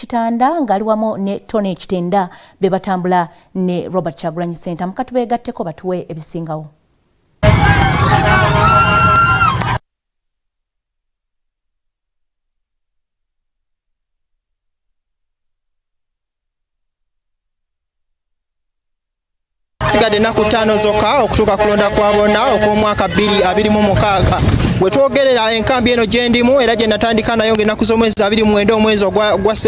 Kitanda ngali wamu ne Tony Kitenda be batambula ne Robert Kyagulanyi Ssentamu katubegatteko batuwe ebisingawo. Sigadde ennaku 5 zokka okutuuka kulonda kwa bonna okw'omwaka 2026 wetwogerera enkambi eno gyendimu era gye natandika nayo ng'ennaku z'omwezi 29 omwezi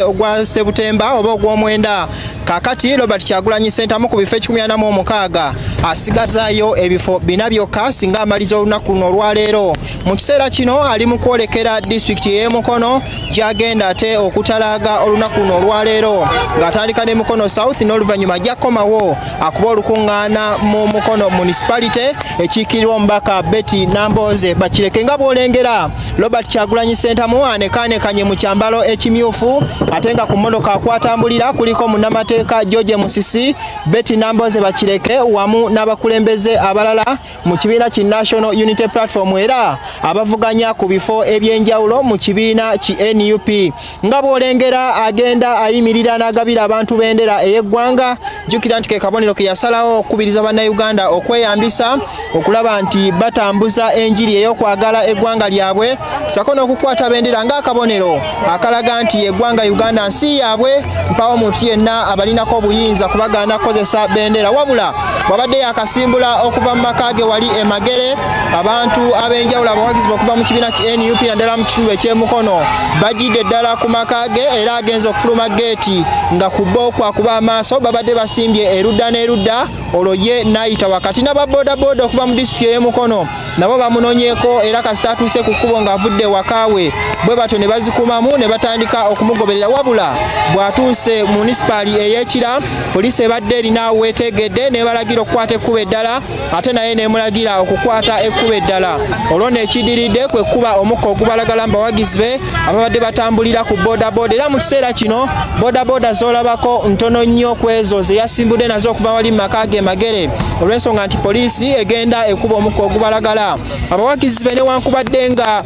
ogwa Sebutemba oba ogw'omwenda kakati Robert Kyagulanyi Ssentamu ku bifo 146 asigazaayo ebifo 4 byokka singa amaliza olunaku luno olwaleero. Mu kiseera kino ali mu kwolekera disitulikiti y'e Mukono gy'agenda ate okutalaaga olunaku luno olwaleero ng'atandika ne Mukono South n'oluvannyuma gy'akomawo akuba olukuŋŋaana mu Mukono municipality ekiikirirwa omubaka Betty Nambooze Bakireke. Nga bw'olengera Robert Kyagulanyi Ssentamu anekaanekanye mu kyambalo ekimyufu ate nga ku mmotoka kwatambulira kuliko munnamateeka George Musisi, Betty Nambooze Bakireke wamu n'abakulembeze abalala mu kibiina ki National Unity Platform era abavuganya ku bifo eby'enjawulo mu kibiina ki NUP. Nga bw'olengera agenda ayimirira n'agabira abantu bendera ey'eggwanga. Jjukira nti ke kabonero ke yasalawo okukubiriza bannayuganda okweyambisa okulaba nti batambuza enjiri ey'okwagala eggwanga lyabwe sako n'okukwata bendera ng'akabonero akalaga nti eggwanga Uganda nsi yaabwe mpawo omuntu yenna abalinako obuyinza kubagaana kukozesa bendera wabula wabadde yakasimbula okuva mu maka ge wali Emagere abantu ab'enjawulo abawagizi okuva mu kibiina ki NUP naddala mu kitundu eky'Emukono bajjidde ddala ku maka ge era agenza okufuluma geeti nga ku bbo kwakuba amaaso babadde basimbye erudda n'erudda olwo ye n'ayita wakati n'ababoodaboda okuva mu disitulikiti y'Emukono nabo bamunoonyeeko era kasita atuuse ku kkubo ng'avudde wakaawe bwe batyo ne bazikumamu ne batandika okumugoberera wabula bw'atuuse munisipaali ey'Ekira poliisi ebadde erina weetegedde n'ebalagira okukwata ekkubo eddala ate naye n'emulagira okukwata ekkubo eddala olwo n'ekidiridde kwe kuba omukka ogubalagala mu bawagizi be ababadde batambulira ku boodabooda era mu kiseera kino boodabooda z'olabako ntono nnyo ku ezo ze yasimbudde nazo okuva wali mu maka ge Magere olw'ensonga nti poliisi egenda ekuba omukka ogubalagala abawagizi be newankubadde nga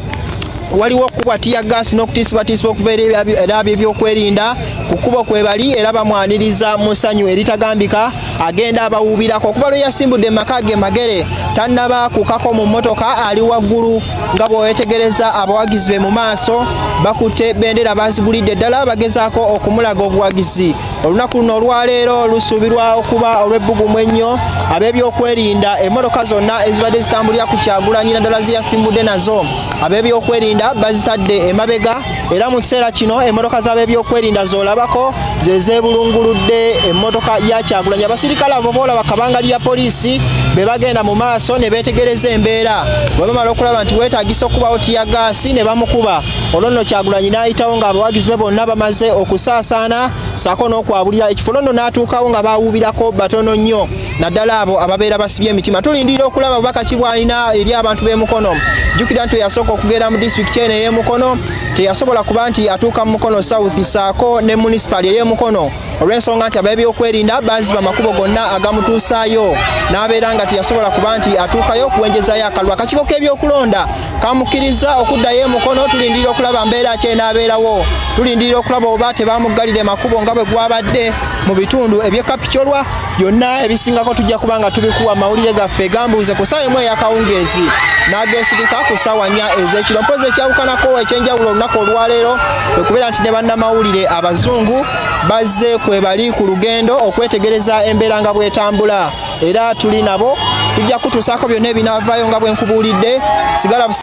waliwo okubwa tiya gas n'okutiisibwatiisibwa okuva era ebyokwerinda ku kkubo kwe bali era bamwaniriza mu ssanyu eritagambika agenda abawuubirako okuva lwe yasimbudde mu maka ge Magere tannaba kukako mu mmotoka ali waggulu nga bw'owetegereza abawagizi be mu maaso bakutte bendera bazigulidde ddala bagezaako okumulaga obuwagizi. Olunaku luno olwaleero lusuubirwa okuba olw'ebbugumu ennyo ab'ebyokwerinda emmotoka zonna ezibadde zitambulira ku Kyagulanyi naddala ze yasimbudde nazo ab'ebyokwerinda bazitadde emabega era mu kiseera kino emmotoka z'ab'ebyokwerinda z'olabako ze zeebulunguludde emmotoka ya Kyagulanyi. Abasirikale abo boolaba kabanga lya poliisi be bagenda mu maaso ne beetegereza embeera bwe bamala okulaba nti weetaagisa okubawo tiya gaasi ne bamukuba olwo nno Kyagulanyi n'ayitawo ng'abawagizi be bonna bamaze okusaasaana ssaako n'okwabulira ekifo nno n'atuukawo nga baawuubirako batono nnyo naddala abo ababeera basibye emitima. Tulindirira okulaba bubaka ki bw'alina eri abantu b'e Mukono. Jjukira nti yasooka okugenda mu disitulikiti eno ey'e Mukono teyasobola kuba nti atuuka mu Mukono South ssaako ne munisipaali ey'e Mukono olw'ensonga nti ab'ebyokwerinda baziba amakubo gonna agamutuusaayo n'abeera nga teyasobola kuba nti atuukayo okuwenjezayo akalulu. Akakiiko k'ebyokulonda kamukkiriza okuddayo e Mukono. Tulindirira okulaba mbeera ki enaabeerawo, tulindirira okulaba oba tebamuggalire makubo nga bwe gwabadde mu bitundu eby'e Kapicholwa. Byonna ebisingako tujja kuba nga tubikuwa mawulire gaffe gambuuze ku ssaawa emu ey'akawungeezi n'ageesigika ku ssaawa 4 ez'ekiro. Mpozi ekyawukanako ekyenjawulo olunaku olwaleero okubeera nti ne bannamawulire abazungu bazze kwe bali ku lugendo okwetegereza embeera nga bw'etambula era tuli nabo tujja kutuusaako byonna ebinaavaayo nga bwe nkubuulidde. Sigala